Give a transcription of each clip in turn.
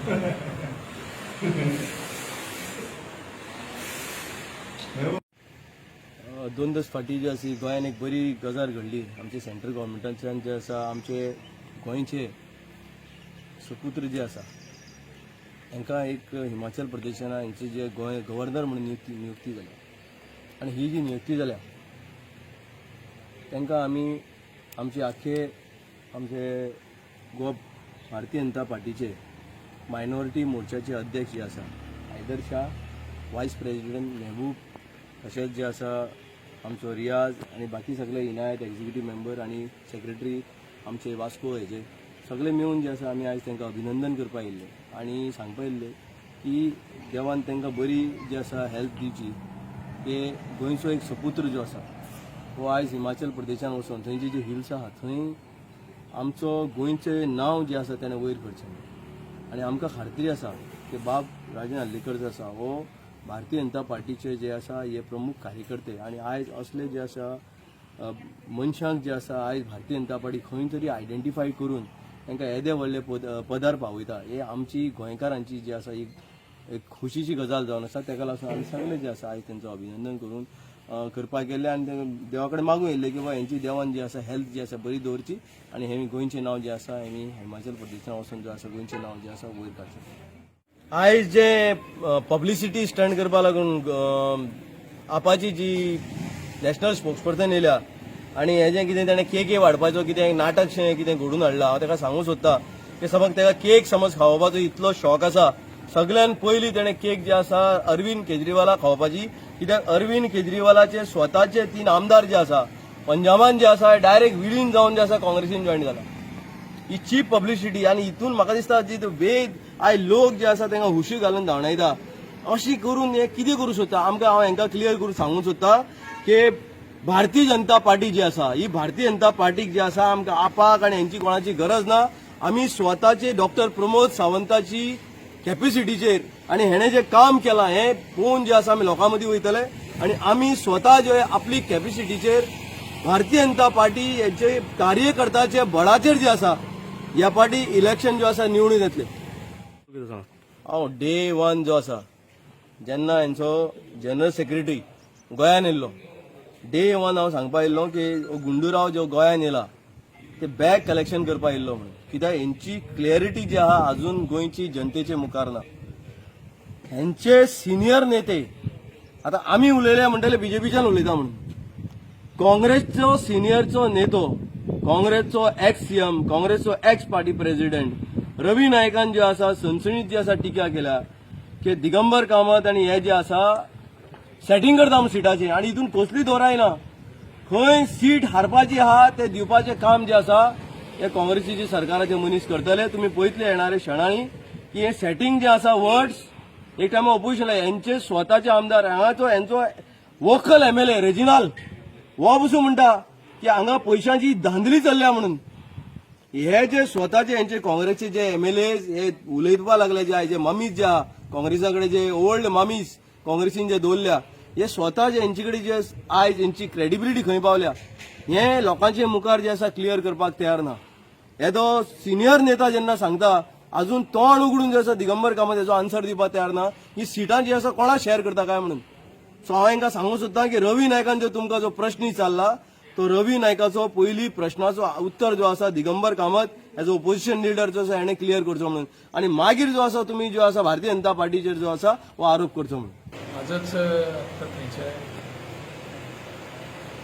दोन दीस फाटी जी अशी गोंयान एक बरी गजाल घडली. आमचे सेंट्रल गव्हर्मेंटाच्यान जे आसा आमचे गोंयचे सपुत्र जे आसा तांकां एक हिमाचल प्रदेशान हांचे जे गोंय गव्हर्नर म्हणून नियुक्ती जाल्या. आनी ही जी नियुक्ती जाल्या तांकां आमी आमचे आमचे भारतीय जनता पार्टीचे मायनॉरिटी मोर्चाचे अध्यक्ष जे आसा हैदर शाह, वायस प्रेसिडेंट मेहबूब, तशेंच जे आसा आमचो रियाज आनी बाकी सगळे इनायत एक्झिक्युटीव मेंबर आनी सेक्रेटरी आमचे वास्को हेजे सगळे मेळून जे आसा आमी आयज तांकां अभिनंदन करपा येयल्ले आनी सांगपा येयल्ले की देवान तांकां बरी जी आसा हेल्थ दिवची. की गोंयचो एक सपुत्र जो आसा हो आयज हिमाचल प्रदेशान वचून थंयचे जे हिल्स आहा थंय आमचो गोंयचें नांव जें आसा तेणें वयर करचें. आनी आमकां खात्री आसा की बाब राजन हल्लेकर जो आसा हो भारतीय जनता पार्टीचे जे आसा हे प्रमुख कार्यकर्ते आनी आयज असले जे आसा मनशांक जे आसा आयज भारतीय जनता पार्टी खंय तरी आयडेंटिफाय करून तांकां येदे व्हडले पदार पावयता. हे आमची गोंयकारांची जी आसा एक खुशीची गजाल जावन आसा. ताका लागून आमी सगळे जे आसा आयज तांचो अभिनंदन करून करपाक गेले आनी देवा कडेन मागूं येयल्ले की बाबा हेंची देवान जी आसा हेल्थ जी आसा बरी दवरची आनी हें गोंयचें नांव जें आसा हेमी हिमाचल प्रदेशान वचून जो आसा गोंयचें नांव जें आसा वयर काडचें. आयज जे पब्लिसिटी स्टंट करपा लागून आपाची जी नॅशनल स्पोक्सपर्सन येयल्या आनी हेजें कितें ताणें केक वाडपाचो कितें नाटक शें कितें घडून हाडलां हांव ताका सांगूंक सोदतां की समज ताका केक समज खावपाचो इतलो शॉक आसा सगळ्यान पयलीं ताणें केक जे आसा अरविंद केजरीवालाक खावपाची. कित्याक अरविंद केजरीवालाचे स्वताचे 3 आमदार जे आसा पंजाबान जे आसा डायरेक्ट विलीन जावन जे आसा काँग्रेसीन जॉयन जाला. ही चीप पब्लिसिटी आनी हितून म्हाका दिसता जी वेग आयज लोक जे आसा तांकां हुशी घालून धांवडायता अशी करून हे कितें करूं सोदता. आमकां हांव हांकां क्लियर करून सांगूंक सोदता की भारतीय जनता पार्टी जी आसा ही भारतीय जनता पार्टीक जी आसा आमकां आपाक आनी हेंची कोणाची गरज ना. आमी स्वताचे डॉक्टर प्रमोद सावंताची कॅपेसिटीचेर आनी हेणें जें काम केलां हें पळोवन जे आसा आमी लोकां मदीं वयतले आनी आमी स्वता जे आपली कॅपेसिटीचेर भारतीय जनता पार्टी हेचे कार्यकर्त्याचे बळाचेर जे आसा ह्या पार्टी इलेक्शन जो आसा निवडून येतले. हांव डे 1 जो आसा जेन्ना हेंचो जनरल सेक्रेटरी गोंयान येयल्लो डे 1 हांव सांगपा येयल्लो की गुंडूराव जो गोंयान येयला ते बॅग कलेक्शन करपा येयल्लो म्हणून. कित्याक हेंची क्लॅरिटी जी आहा अजून गोंयची जनतेचे मुखार ना. हेंचे सिनियर नेते आतां आमी उलयले म्हणटले बीजेपीच्यान उलयता म्हणून काँग्रेसचो सिनियरचो नेतो काँग्रेसचो एक्स सीएम काँग्रेसचो एक्स पार्टी प्रेसिडेंट रवी नायकान जे आसा सनसणीत जी आसा टिका केल्या की दिगंबर कामत आनी हे जे आसा सेटिंग करता म्हणून सिटाचें आनी हितून कसली दोराय ना. खंय सीट हारपाची आहा ते दिवपाचें काम जे आसा हे काँग्रेसीचे सरकाराचे मनीस करतले. तुमी पळयतले येणाऱ्या क्षणांनी की हे सेटिंग जे आसा वर्ड्स एक टायमा ऑपोजिशन यांचे स्वताचे आमदार हांगाचो हेंचो वोकल MLA रेजिनाल हो बसून म्हणटा की हांगा पयशांची धांदली चल्ल्या म्हणून. हे जे स्वताचे हेंचे काँग्रेसचे जे MLA हे उलयतपा लागले जे आयचे ममीज जे आहा काँग्रेसा कडेन जे ओल्ड ममीज काँग्रेसीन जे दवरल्या हे स्वता जे हेंचे कडेन जे आयज हेंची क्रेडिबिलिटी खंय पावल्या हे लोकांचे मुखार जे आसा क्लियर करपाक तयार ना. येदो सिनियर नेता जेन्ना सांगता अजून तोंड उगडून जे आसा दिगंबर कामत हेचो आन्सर दिवपाक तयार ना. ही सिटां जी आसा कोणा शेअर करता काय म्हणून. सो हांव हांकां सांगूंक सोदतां की रवी नायकान जो तुमकां जो प्रश्न विचारला तो रवी नायकाचो पयली प्रश्नाचो उत्तर जो आसा Digambar Kamat as opposition leader जो आसा हेणें क्लियर करचो म्हणून आनी मागीर जो आसा तुमी जो आसा भारतीय जनता पार्टीचेर जो आसा हो आरोप करचो म्हणून. आजच थंयचे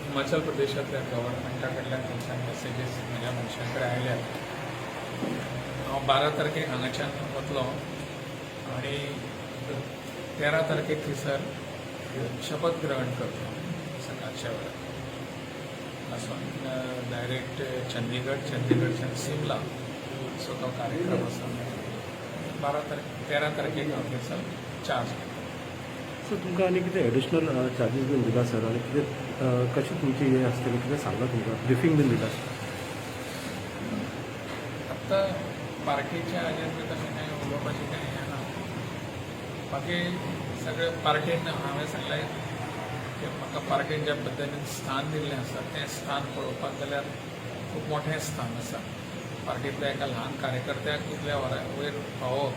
हिमाचल प्रदेशांतल्या गव्हर्नमेंटा कडल्यान थंयच्यान मेसेजीस म्हज्या मनशां कडेन आयल्यात. हांव 12 तारखेक हांगाच्यान वतलों आनी 13 तारखेक थंयसर शपथ ग्रहण करतलो सकाळच्या वेळार आसून डायरेक्ट चंदीगडच्यान सिमला सो तो कार्यक्रम आसा. 13 तारखेक हांव थंयसर चार्ज घेतलो. सर तुमकां आनी कितें एडिशनल चार्जीस बीन दिला सर आनी कितें कशें तुमची हें आसतली कितें सांगला तुमकां ब्रिफींग बीन दिला. आतां पार्टीच्या हाजेर बी तशें कांय उलोवपाचें कांय हें ना. बाकी सगळे पार्टीन हांवें सांगलें की म्हाका पार्टीन ज्या पद्दतीन स्थान दिल्लें आसा तें स्थान पळोवपाक गेल्यार खूब मोठें स्थान आसा. पार्टींतल्या एका ल्हान कार्यकर्त्याक इतल्या वयर पावोवप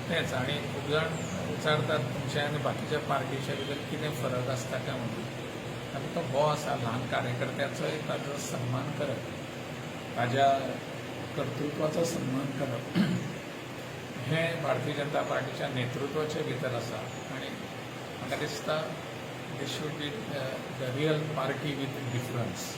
तेच आणि खूप जाण विचारतात तुमच्या आणि बाकीच्या पार्टीच्या भितर कितें फरक आसता काय म्हणून आनी तो हो आसा ल्हान कार्यकर्त्याचो एक ताजो सन्मान करप ताज्या कर्तृत्वाचो सन्मान करप हें भारतीय जनता पार्टीच्या नेतृत्वाचे भितर आसा आनी म्हाका दिसता this should be the real party with difference